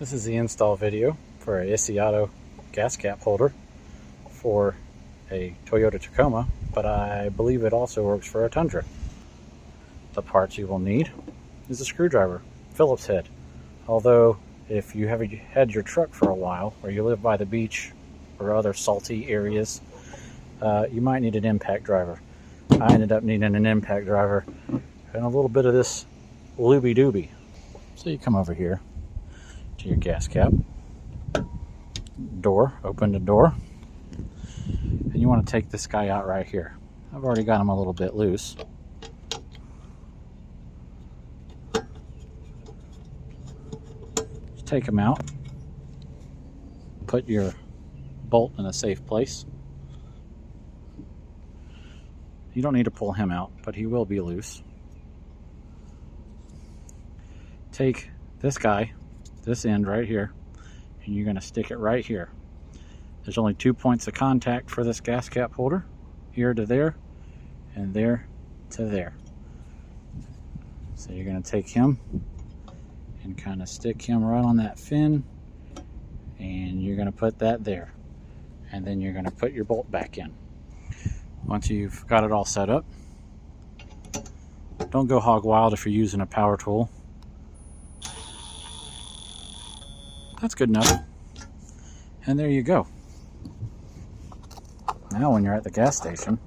This is the install video for a ISSYAUTO gas cap holder for a Toyota Tacoma, but I believe it also works for a Tundra. The parts you will need is a screwdriver, Phillips head. Although if you have had your truck for a while, or you live by the beach or other salty areas, you might need an impact driver. I ended up needing an impact driver and a little bit of this looby-dooby. So you come over here to your gas cap, open the door, and you want to take this guy out right here. I've already got him a little bit loose. Just take him out, put your bolt in a safe place. You don't need to pull him out, but he will be loose. Take this guy, this end right here, and you're going to stick it right here. There's only 2 points of contact for this gas cap holder, here to there and there to there. So you're going to take him and kind of stick him right on that fin, and you're going to put that there, and then you're going to put your bolt back in. Once you've got it all set up, don't go hog wild if you're using a power tool. That's good enough. And there you go. Now when you're at the gas station,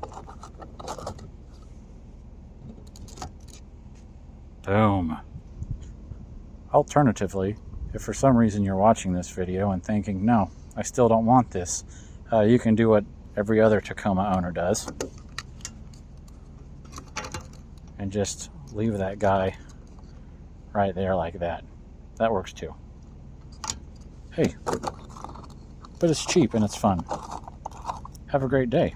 boom. Alternatively, if for some reason you're watching this video and thinking, no, I still don't want this, you can do what every other Tacoma owner does and just leave that guy right there like that. That works too. Hey, but it's cheap and it's fun. Have a great day.